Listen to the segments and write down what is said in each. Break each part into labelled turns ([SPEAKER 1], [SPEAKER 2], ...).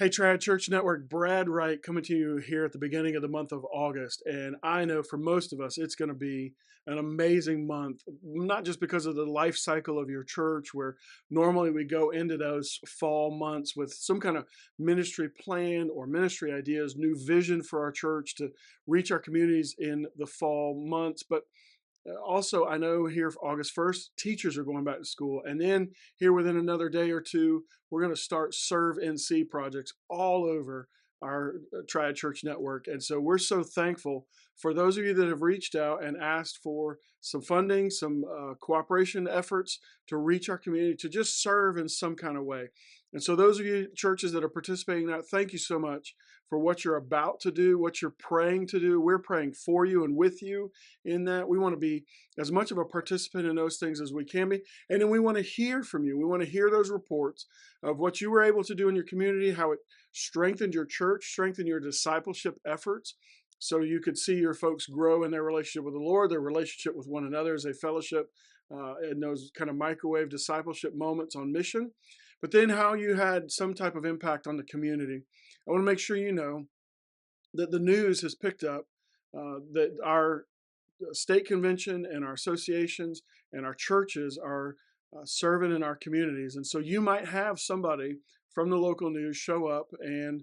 [SPEAKER 1] Hey, Trad Church Network, Brad Wright coming to you here at the beginning of the month of August. And I know for most of us, it's going to be an amazing month, not just because of the life cycle of your church, where normally we go into those fall months with some kind of ministry plan or ministry ideas, new vision for our church to reach our communities in the fall months. But also, I know here for August 1st, teachers are going back to school. And then here within another day or two, we're going to start Serve NC projects all over our Triad Church network. And so we're so thankful for those of you that have reached out and asked for some funding, some cooperation efforts to reach our community, to just serve in some kind of way. And so those of you churches that are participating now, thank you so much for what you're about to do, what you're praying to do. We're praying for you and with you in that. We want to be as much of a participant in those things as we can be. And then we want to hear from you. We want to hear those reports of what you were able to do in your community, how it strengthened your church, strengthened your discipleship efforts, so you could see your folks grow in their relationship with the Lord, their relationship with one another as a fellowship in those kind of microwave discipleship moments on mission. But then how you had some type of impact on the community. I want to make sure you know that the news has picked up that our state convention and our associations and our churches are serving in our communities. And so you might have somebody from the local news show up and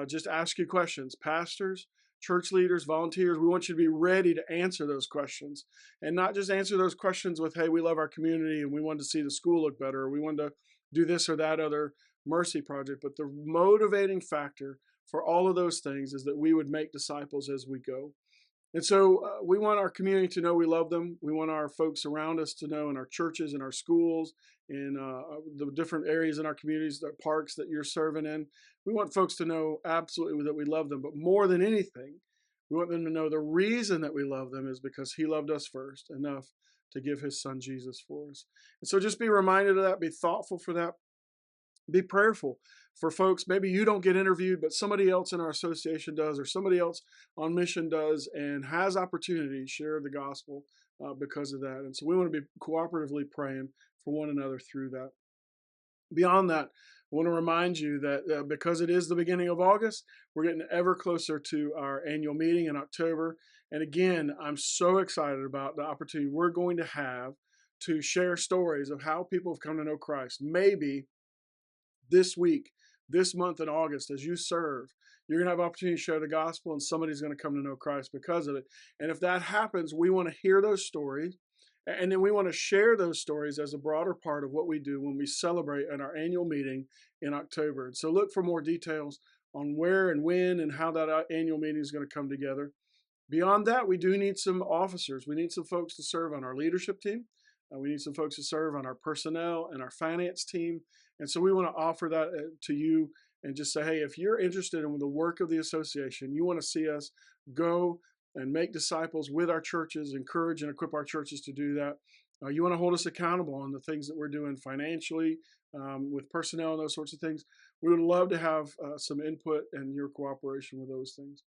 [SPEAKER 1] just ask you questions. Pastors, church leaders, volunteers, we want you to be ready to answer those questions, and not just answer those questions with, hey, we love our community and we want to see the school look better, or we want to do this or that other mercy project. But the motivating factor for all of those things is that we would make disciples as we go. And so we want our community to know we love them. We want our folks around us to know, in our churches, in our schools, in the different areas in our communities, the parks that you're serving in. We want folks to know absolutely that we love them. But more than anything, we want them to know the reason that we love them is because He loved us first enough to give His Son Jesus for us. And so just be reminded of that. Be thoughtful for that. Be prayerful for folks. Maybe you don't get interviewed, but somebody else in our association does, or somebody else on mission does, and has opportunity to share the gospel because of that. And so we want to be cooperatively praying for one another through that. Beyond that, I want to remind you that because it is the beginning of August, we're getting ever closer to our annual meeting in October. And again, I'm so excited about the opportunity we're going to have to share stories of how people have come to know Christ. Maybe this week, this month in August, as you serve, you're going to have opportunity to share the gospel, and somebody's going to come to know Christ because of it. And if that happens, we want to hear those stories. And then we want to share those stories as a broader part of what we do when we celebrate at our annual meeting in October. And so look for more details on where and when and how that annual meeting is going to come together. Beyond that, we do need some officers. We need some folks to serve on our leadership team. We need some folks to serve on our personnel and our finance team. And so we want to offer that to you and just say, hey, if you're interested in the work of the association, you want to see us go and make disciples with our churches, encourage and equip our churches to do that. You want to hold us accountable on the things that we're doing financially, with personnel and those sorts of things. We would love to have some input and your cooperation with those things.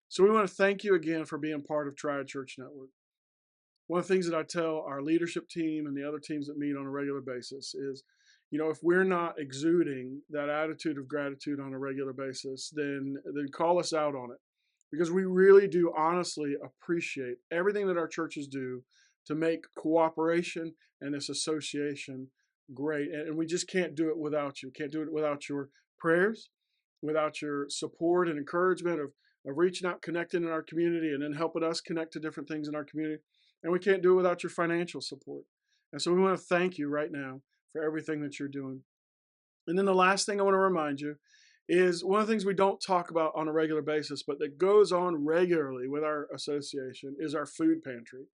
[SPEAKER 1] So we want to thank you again for being part of Triad Church Network. One of the things that I tell our leadership team and the other teams that meet on a regular basis is, if we're not exuding that attitude of gratitude on a regular basis, then call us out on it. Because we really do honestly appreciate everything that our churches do to make cooperation and this association great. And we just can't do it without you. Can't do it without your prayers, without your support and encouragement of reaching out, connecting in our community, and then helping us connect to different things in our community. And we can't do it without your financial support. And so we want to thank you right now for everything that you're doing. And then the last thing I want to remind you is one of the things we don't talk about on a regular basis, but that goes on regularly with our association, is our food pantry.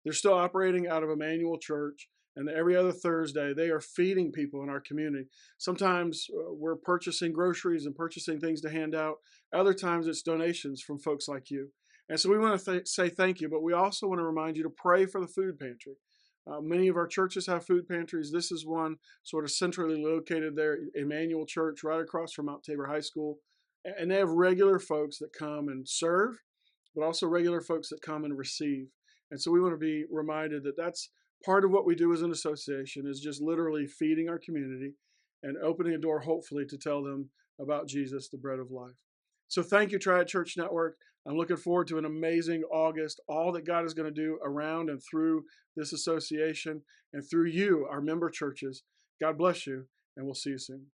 [SPEAKER 1] They're still operating out of Emmanuel Church, and every other Thursday they are feeding people in our community. Sometimes we're purchasing groceries and purchasing things to hand out. Other times it's donations from folks like you. And so we want to say thank you, but we also want to remind you to pray for the food pantry. Many of our churches have food pantries. This is one sort of centrally located there, Emmanuel Church, right across from Mount Tabor High School. And they have regular folks that come and serve, but also regular folks that come and receive. And so we want to be reminded that that's part of what we do as an association, is just literally feeding our community and opening a door, hopefully, to tell them about Jesus, the bread of life. So thank you, Triad Church Network. I'm looking forward to an amazing August, all that God is going to do around and through this association and through you, our member churches. God bless you, and we'll see you soon.